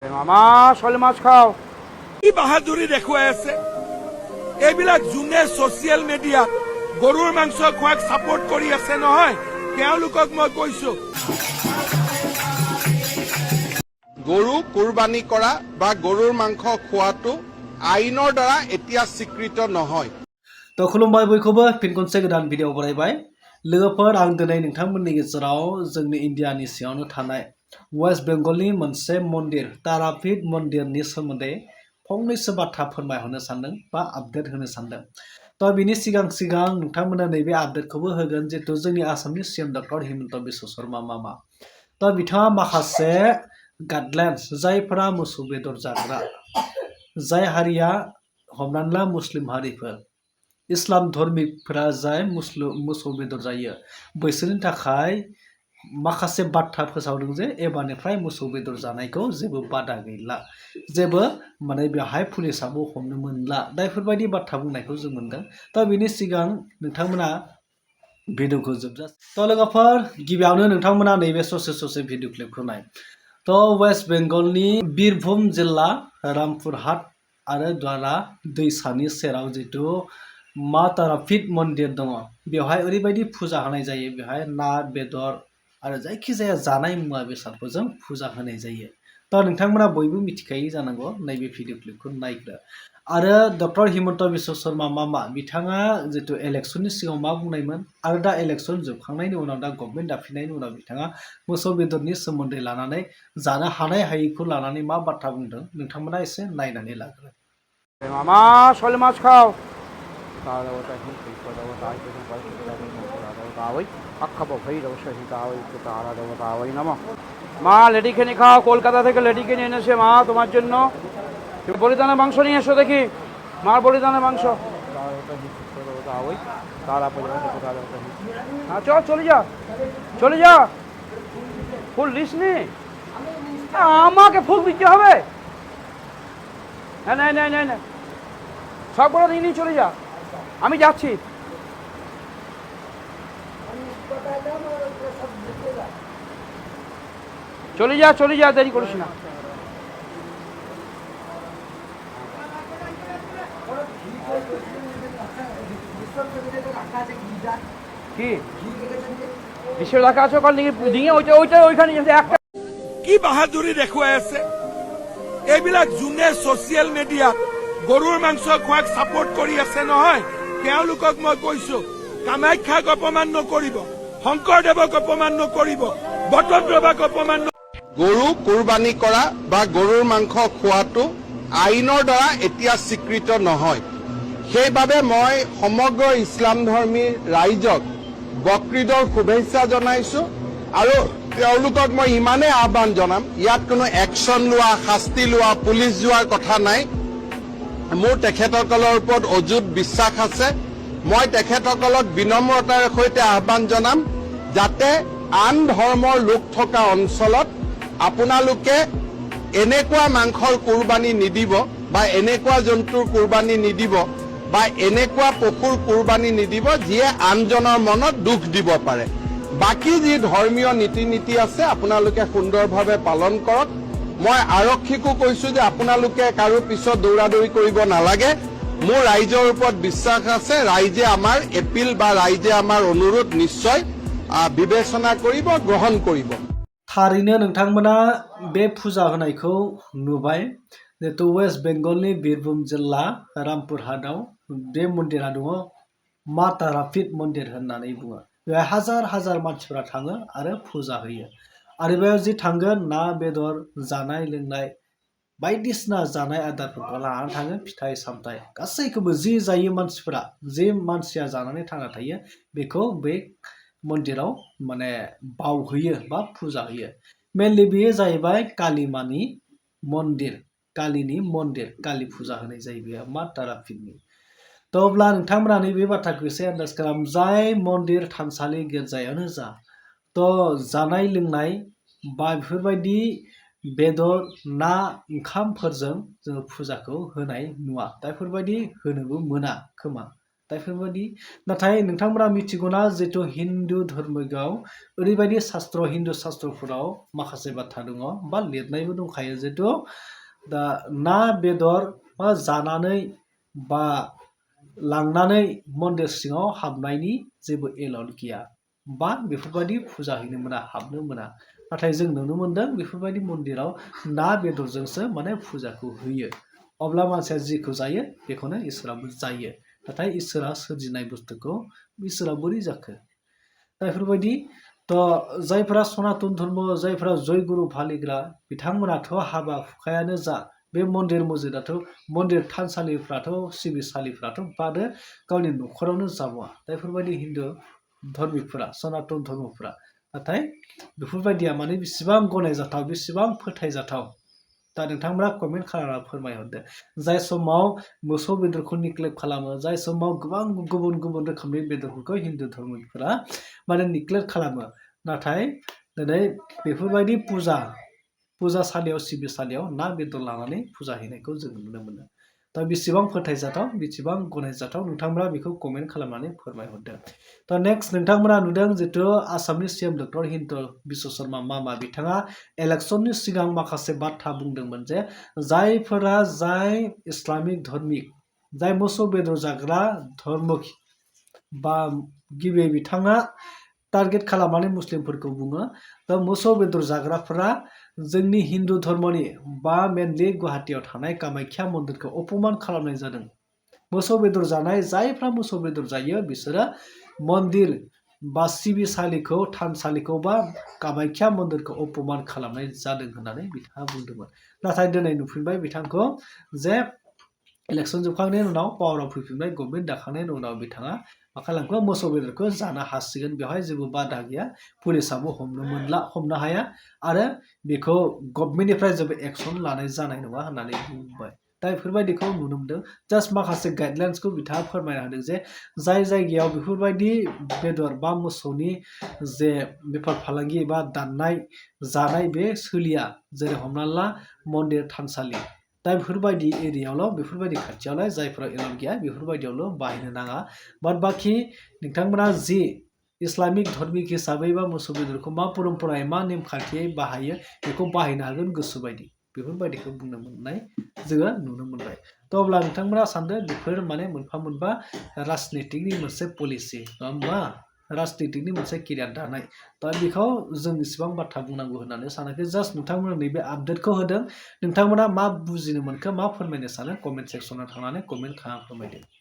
মামা শোল মাছ খাও। কি বাহাদুৰি দেখুৱাই আছে এইবিলাক যোনে ছচিয়েল মিডিয়াত গৰুৰ মাংস খোৱাক সাপোৰ্ট কৰি আছে নহয়, তেওঁলোকক মই কৈছো গৰু কুৰবানী কৰা বা গৰুৰ মাংস খোৱাটো আইনৰ দ্বাৰা এতিয়া স্বীকৃত নহয়। तो खुलुमबाय बयखौबो फिन खनसे गोदान भिडिअ बरायबाय लोगोफोर आं दिनै नोंथांमोननि गेजेराव जोंनि इन्डियानि सिङावनो थानाय वेस्ट बेंगलनि मोनसे मन्दिर तारापीठ मन्दिरनि सोमोन्दै फंनैसो बाथ्रा फोरमायहरनो सानदों बा आपडेट होनो सानदों। तो बिनि सिगां नोंथांमोना नैबे आपडेटखौबो होगोन जिहेतु जोंनि आसामनि सीएम डक्टर हिमन्त बिश्व शर्मा मामा तो बिथाङा माखासे गाइडलाइन्स जायफोरा मोसौ बेदर जाग्रा जाय हारिया हमनानै ला मुस्लिम हारिफोर इस्लाम धर्मिकफोरा जाय मोसौ बेदर जायो बैसोरनि थाखाय माखासे बाथ्रा फोसावदों जे एबारनिफ्राय मोसौ बेदर जानायखौ जेबो बादा गैला, जेबो माने बेवहाय पुलिसाबो हमनो मोनला दा बेफोरबायदि बाथ्रा बुंनायखौ जों मोनदों। दा बिनि सिगां नोंथांमोना भिडिअखौ जोबजासे तो लोगोफोर गिबियावनो नोंथांमोना नैबे ससे भिडिअ क्लिपखौ नाय। तो वेस्ट बेंगलनि बीरभूम जिल्ला रामपुरहाट आरो द्वारा दैसानि सेराव जितु मा तारापीठ मन्दिर दङ बेवहाय ओरैबायदि फुजा होनाय जायो, बेवहाय ना बेदर आरो जायखिजाया जानाय मुवा बेसादफोरजों फुजा होनाय जायो। तो नोंथांमोना बयबो मिथिखायो जानांगौ नैबे भिडिअ क्लिपखौ नायग्रो। आरो डक्टर हिमन्त बिश्व शर्मा मामा बिथाङा जितु इलेक्शननि सिगाङाव मा बुंनायमोन आरो दा इलेक्शन जोबखांनायनि उनाव दा गभर्नमेन्ट दाफिननायनि उनाव बिथाङा मोसौ बेदरनि सोमोन्दै लानानै जानो हानाय हायिखौ लानानै मा बाथ्रा बुंदों नोंथांमोना एसे नायनानै लाग्रो। মামা শোল মাছ খাও। মা লেডিকেনি খাও, কলকাতা থেকে লেডিকেনি এনেছে মা তোমার জন্য। তুমি বলিদানের মাংস নিয়ে এসো দেখি, মার বলিদানের মাংস। হ্যাঁ চল চলে যা চলে যা, ফুল দিস নি, আমাকে ফুল দিতে হবে। হ্যাঁ নেই সবগুলো নিয়ে চলে যা, আমি যাচ্ছি। চলে যা দেরি করিস না। কি বিশ্বের রাখা আছে ওখানে ডিঙে ওইখানে একটা। কি বাহাদুৰি দেখুৱাই আছে এইবিলাক যোনে ছচিয়েল মিডিয়াত গৰুৰ মাংস খোৱাক সাপোৰ্ট কৰি আছে নহয়, তেওঁলোকক মই কৈছো কামাখ্যাক অপমান নকৰিব, শংকৰদেৱক অপমান নকৰিব, বটদ্ৰৱাক অপমান গৰু কুৰবানী কৰা বা গৰুৰ মাংস খোৱাটো আইনৰ দ্বাৰা এতিয়া স্বীকৃত নহয়। সেইবাবে মই সমগ্ৰ ইছলাম ধৰ্মী ৰাইজক বকৰীদৰ শুভেচ্ছা জনাইছো আৰু তেওঁলোকক মই ইমানেই আহ্বান জনাম, ইয়াত কোনো একশ্যন লোৱা, শাস্তি লোৱা, পুলিচ যোৱাৰ কথা নাই। মোৰ তেখেতসকলৰ ওপৰত অযুত বিশ্বাস আছে। মই তেখেতসকলক বিনম্ৰতাৰে সৈতে আহ্বান জনাম যাতে আন ধৰ্মৰ লোক থকা অঞ্চলত আপোনালোকে এনেকুৱা মাংসৰ কুৰবানী নিদিব বা এনেকুৱা জন্তুৰ কুৰবানী নিদিব বা এনেকুৱা পশুৰ কুৰবানী নিদিব যিয়ে আনজনৰ মনত দুখ দিব পাৰে। বাকী যি ধৰ্মীয় নীতি নীতি আছে আপোনালোকে সুন্দৰভাৱে পালন কৰক। মই আৰক্ষীকো কৈছো যে আপোনালোকে কাৰো পিছত দৌৰাদৌৰি কৰিব নালাগে। মোৰ ৰাইজৰ ওপৰত বিশ্বাস আছে, ৰাইজে আমাৰ এপিল বা ৰাইজে আমাৰ অনুৰোধ নিশ্চয় বিবেচনা কৰিব, গ্ৰহণ কৰিব। थारैनो नोंथांमोना बे फुजा होनायखौ नुबाय जिहेतु वेस्ट बेंगलनि बीरभूम जिल्ला रामपुरहाटआव बे मन्दिरा दङ मा तारापीठ मन्दिर होननानै बुङो। बेवहाय हाजार मानसिफोरा थाङो आरो फुजा होयो आरो बेयाव जि थांगोन ना बेदर जानाय लोंनाय बायदिसिना जानाय आदारफोरखौ लानानै थाङो, फिथाइ सामथाइ गासैखौबो जि जायो मानसिफोरा, जि मानसिया जानानै थांना थायो बेखौ बे मन्दिराव माने बावहैयो बा फुजा होयो। मेनलि बेयो जाहैबाय कालिमानि मन्दिर, कालिनि मन्दिर, कालि फुजा होनाय जायो बेयो मा तारापीठनि। तो अब्ला नोंथांमोना नैबे बाथ्राखौ एसे आन्दाज खालाम, जाय मन्दिर थानसालि गिर्जायानो जा तो जानाय लोंनाय बा बेफोरबायदि बेदर ना ओंखामफोरजों जोङो फुजाखौ होनाय नुवा, दा बेफोरबायदि होनोबो मोना खोमा दा बेफोरबायदि नाथाय नोंथांमोना मिथिगौना जितु हिन्दु धर्मआव ओरैबायदि शास्त्र हिन्दु शास्त्रफोराव माखासे बाथ्रा दङ बा लिरनायबो दंखायो जितु दा ना बेदर बा जानानै बा लांनानै मन्दिर सिङाव हाबनायनि जेबो एलाउड गैया बा बेफोरबायदि फुजा हैनो मोना हाबनो मोना नाथाय जों नुनो मोनदों बेफोरबायदि मन्दिराव ना बेदरजोंसो माने फुजाखौ होयो अब्ला मानसिया जिखौ जायो बेखौनो इसोराबो जायो नाथाय इसोरा सोरजिनाय बुस्थुखौ इसोरा बोरै जाखो दा बेफोरबायदि जायफोरा सनातन धर्म जायफोरा जयगुरु फालिग्रा बिथांमोनाथ' हाबा हुखायानो जा बे मन्दिर मस्जिदाथ' मन्दिर थानसालिफ्राथ' सिबिसालिफ्राथ' बादो गावनि न'खरावनो जाबावा दा बेफोरबायदि हिन्दु धर्मिफोरा सनातन धर्मफोरा नाथाय बेफोरबायदिया माने बेसेबां गनायजाथाव बेसेबां फोथायजाथाव दा नोंथांमोना कमेन्ट खालामना फोरमायहरदो जाय समाव मोसौ बेदरखौ निग्लेक्ट खालामो जाय समाव गोबां गुबुन गुबुन रोखोमनि बेदरफोरखौ हिन्दु धर्मफोरा माने निग्लेक्ट खालामो नाथाय दिनै बेफोरबायदि फुजासालियाव सिबिसालियाव ना बेदर लानानै फुजा हैनायखौ जों नुनो मोनो दा बेसेबां फोथायजाथाव बेसेबां गनायजाथाव नोंथांमोना बेखौ कमेन्ट खालामनानै फोरमायहरदो दा नेक्स्ट नोंथांमोना नुदों जितु आसामनि CM डक्टर हिमन्त बिश्व शर्मा मामा बिथाङा इलेक्शननि सिगां माखासे बाथ्रा बुंदोंमोन जे जाय इस्लामिक धर्मिक जाय मोसौ बेदर जाग्रा धर्म बा गिबि बिथाङा टार्गेट खालामनानै मुस्लिमफोरखौ बुङो दा मोसौ बेदर जाग्राफोरा जोंनि हिन्दु धर्मनि बा मेनलि गुवाहाटीयाव थानाय कामाख्या मन्दिरखौ अपमान खालामनाय जादों मोसौ बेदर जानाय जायफ्रा मोसौ बेदर जायो बिसोरो मन्दिर बा सिबिसालिखौ थानसालिखौ बा कामाख्या मन्दिरखौ अपमान खालामनाय जादों होननानै बिथाङा बुंदोंमोन नाथाय दिनै नुफिनबाय बिथांखौ जे इलेक्शन जोबखांनायनि उनाव पावाराव फैफिनबाय गभर्नमेन्ट दाखांनायनि उनाव बिथाङा मा खालामखो मोसौ बेदरखौ जानो हासिगोन बेवहाय जेबो बादा गैया पुलिसाबो हमनो हाया आरो बेखौ गभर्नमेन्टनिफ्राय जेबो एक्सन लानाय जानाय नङा होननानै बुंबाय दा बेफोरबायदिखौ नुनो मोनदों जास्ट माखासे गाइडलाइन्सखौ बिथाङा फोरमायना होदों जे जाय जायगायाव बेफोरबायदि बेदर बा मोसौनि जे बेफार फालांगि बा दाननाय जानाय बे सोलिया जेरै हमना ला मन्दिर थानसालि दा बेफोरबायदि एरियायावल' बेफोरबायदि खाथियावलाय जायफोरा एलाउड गैया बेफोरबायदियावल' बाहायनो नाङा बाद बाखि नोंथांमोना जि इस्लामिक धर्मिक हिसाबै बा मोसौ बेदरखौ मा परम्परायै मा नेमखान्थियै बाहायो बेखौ बाहायनो हागोन गोसोबायदि बेफोरबायदिखौ बुंनो मोननाय जोङो नुनो मोनबाय थ' अब्ला नोंथांमोना सानदो बेफोर माने मोनफा राजनितिकनि मोनसे पलिसि नङा होमबा राजनितिकनि मोनसे केरियार दानाय दा बेखौ जों इसेबां बाथ्रा बुंनांगौ होननानै सानाखै जास्ट नोंथांमोना नैबे आपडेटखौ होदों नोंथांमोना मा बुजिनो मोनखो मा फोरमायनो सानो कमेन्ट सेक्सनाव थांनानै कमेन्ट खालामना फोरमायदो